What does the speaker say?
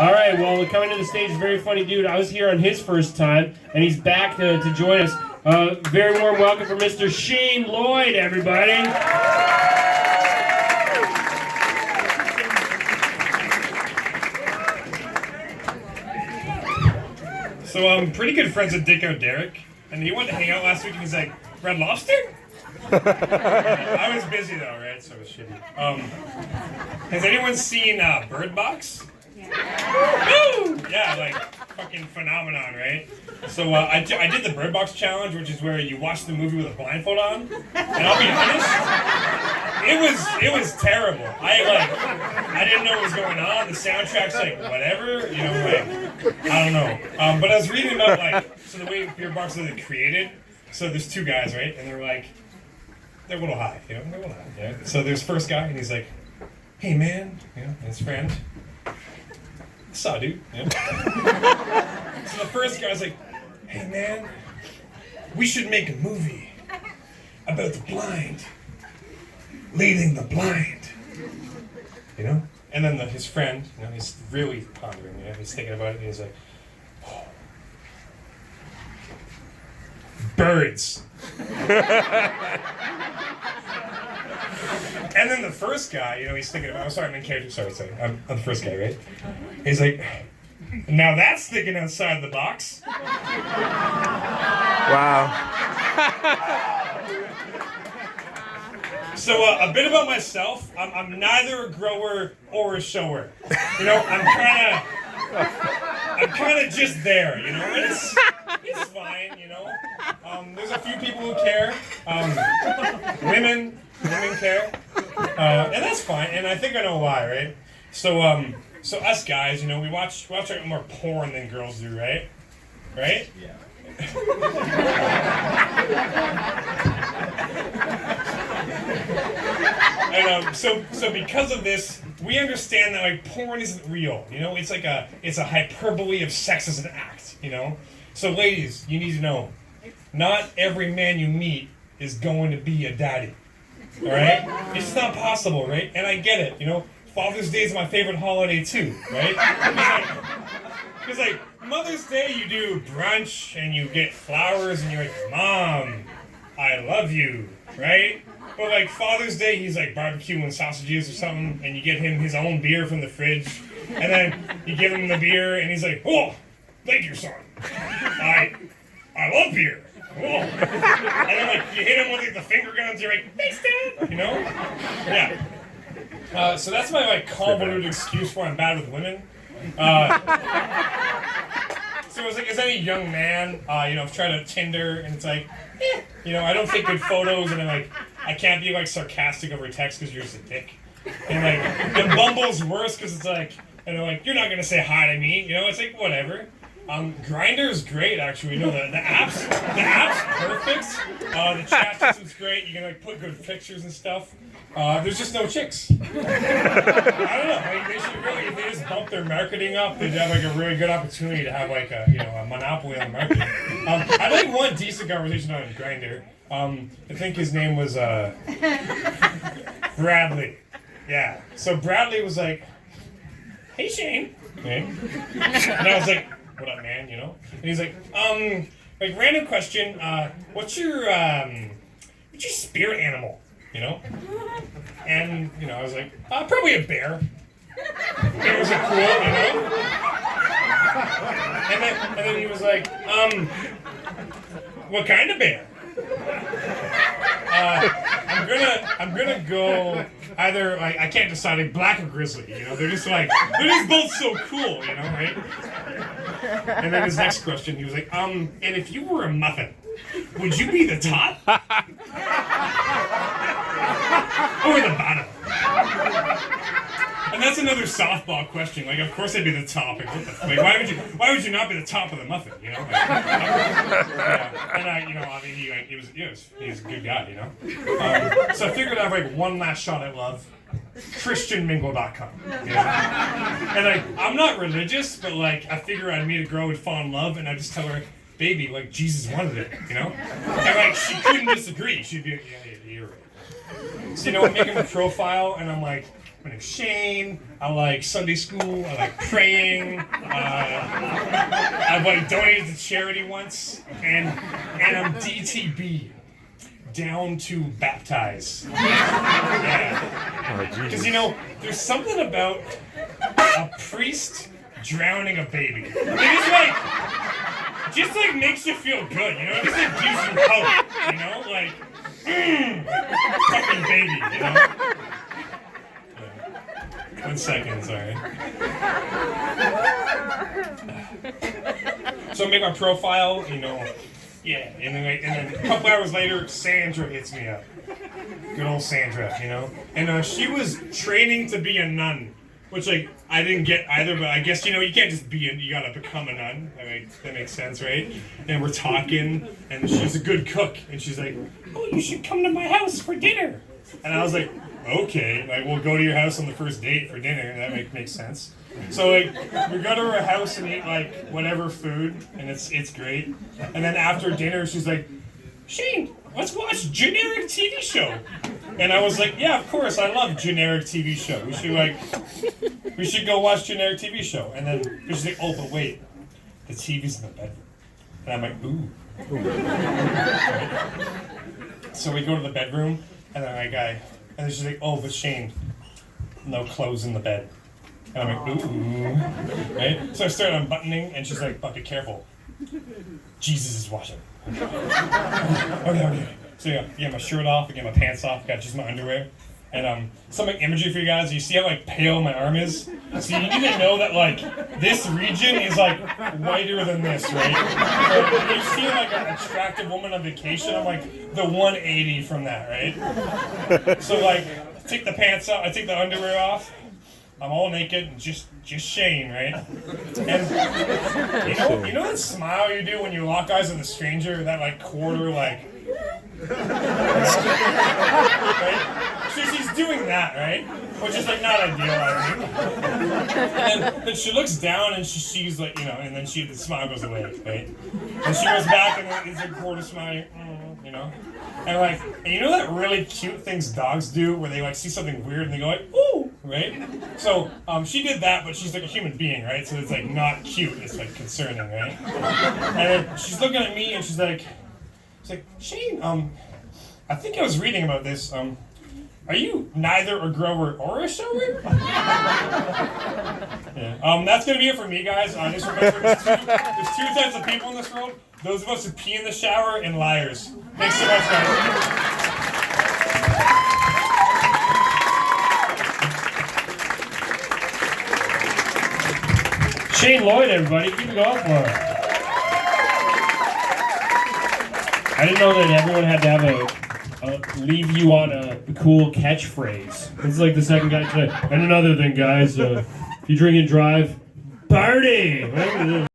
All right, well, coming to the stage, very funny dude. I was here on his first time, and he's back to join us. Very warm welcome for Mr. Shane Lloyd, everybody. So I'm pretty good friends with Dicko Derek, and he wanted to hang out last week, and he's like, Red Lobster? I was busy though, right? So it was shitty. Has anyone seen Bird Box? Woo! Yeah, like fucking phenomenon, right? So I did the Bird Box challenge, which is where you watch the movie with a blindfold on, and I'll be honest, it was terrible. I didn't know what was going on. The soundtrack's like whatever, you know, like I don't know. But I was reading about like so the way Bird Box is created. So there's two guys, right, and they're a little high, you know, they're a little high. Yeah. So there's first guy, and he's like, "Hey man," you know, and his friend. Saw, dude. Yeah. So the first guy's like, "Hey man, we should make a movie about the blind, leading the blind." You know? And then his friend, you know, he's really pondering, you know, he's thinking about it, and he's like, oh, birds. And then the first guy, you know, he's thinking about, I'm in character, sorry, I'm the first guy, right? He's like, now that's thinking outside the box. Wow. So a bit about myself, I'm neither a grower or a shower. You know, I'm kind of just there, you know, and it's fine, you know. There's a few people who care. Women care. And that's fine, and I think I know why, right? So us guys, you know, we watch like more porn than girls do, right? Right? Yeah. And so because of this, we understand that like porn isn't real, you know? It's a hyperbole of sex as an act, you know? So ladies, you need to know, not every man you meet is going to be a daddy. All right? It's just not possible, right? And I get it, you know? Father's Day is my favorite holiday too, right? Because like Mother's Day, you do brunch and you get flowers and you're like, Mom, I love you, right? But like Father's Day, he's like barbecuing sausages or something, and you get him his own beer from the fridge, and then you give him the beer, and he's like, oh, thank you, son. I love beer. Whoa. And then like you hit him with like, the finger guns, you're like, thanks, Dad. You know? Yeah. So that's my like convoluted excuse for I'm bad with women. So it's like as any young man, you know, I've tried to Tinder and it's like, you know, I don't take good photos and then like I can't be like sarcastic over text because you're just a dick. And like and Bumble's worse because it's like, and they're like, you're not gonna say hi to me, you know? It's like whatever. Grindr is great, actually. You know, the app's perfect. The chat system's great. You can like put good pictures and stuff. There's just no chicks. I don't know. Like, they should really, if they just bump their marketing up, they'd have like a really good opportunity to have like a monopoly on marketing. I had like one decent conversation on Grindr. I think his name was Bradley. Yeah. So Bradley was like, "Hey Shane," okay. And I was like, "What up, man?" You know. And he's like, like random question. What's your spirit animal? You know. And you know, I was like, probably a bear. Bears are cool, you know. And then he was like, what kind of bear? I'm gonna go either like I can't decide like black or grizzly, you know, they're just both so cool, you know, right? And then his next question, he was like, and if you were a muffin, would you be the top? Or the bottom? And that's another softball question. Like, of course I'd be the top. Like, what the, like, why would you not be the top of the muffin? You know. Like, and I, you know, I mean, he was a good guy, you know. So I figured I'd have like one last shot at love. ChristianMingle.com. You know? And like, I'm not religious, but like, I figure I'd meet a girl who'd fall in love, and I'd just tell her, baby, like Jesus wanted it, you know. And like, she couldn't disagree. She'd be like, yeah, you're right. So you know, I'm making a profile, and I'm like, My name's Shane. I like Sunday school. I like praying. I've like donated to charity once, and I'm DTB, down to baptize. Yeah. Because there's something about a priest drowning a baby. It just like makes you feel good, It just like gives you hope, Like, fucking baby, Yeah. 1 second, sorry. So I make my profile, yeah, and then a couple hours later, Sandra hits me up. Good old Sandra, And she was training to be a nun, which like I didn't get either, but I guess you can't just you gotta become a nun. That makes sense, right? And we're talking, and she's a good cook, and she's like, "Oh, you should come to my house for dinner." And I was like, "Okay, like we'll go to your house on the first date for dinner." And that makes sense. So like we go to her house and eat like whatever food, and it's great. And then after dinner, she's like, "Shane, let's watch generic TV show." And I was like, "Yeah, of course, I love generic TV show. We should go watch generic TV show." And then she's like, "Oh, but wait, the TV's in the bedroom." And I'm like, "Ooh." So we go to the bedroom, and then and then she's like, "Oh, but Shane, no clothes in the bed." And I'm like, "Ooh," right? So I started unbuttoning, and she's like, "But be careful, Jesus is watching." Okay. So yeah, I get my shirt off, I get my pants off, got just my underwear. And some imagery for you guys. You see how like pale my arm is? So you need to know that like this region is like whiter than this, right? So you see like an attractive woman on vacation, I'm like the 180 from that, right? So like I take the pants off, I take the underwear off. I'm all naked, and just Shane, right? And you know that smile you do when you lock eyes with a stranger, that like quarter like. Right? So she's doing that, right? Which is like not ideal, I think. And then she looks down and she sees like and then the smile goes away, right? And she goes back and it's a quarter smile, And like, and that really cute things dogs do where they like see something weird and they go like, "Ooh," right? So she did that, but she's like a human being, right? So it's like not cute, it's like concerning, right? And then she's looking at me and she's like, "Shane, I think I was reading about this. Are you neither a grower or a shower?" Yeah. That's gonna be it for me, guys. Just remember, there's two types of people in this world: those of us who pee in the shower and liars. Thanks so much, guys. Shane Lloyd, everybody, keep it going for him. I didn't know that everyone had to have leave you on a cool catchphrase. This is like the second guy today. And another thing, guys, if you drink and drive, party!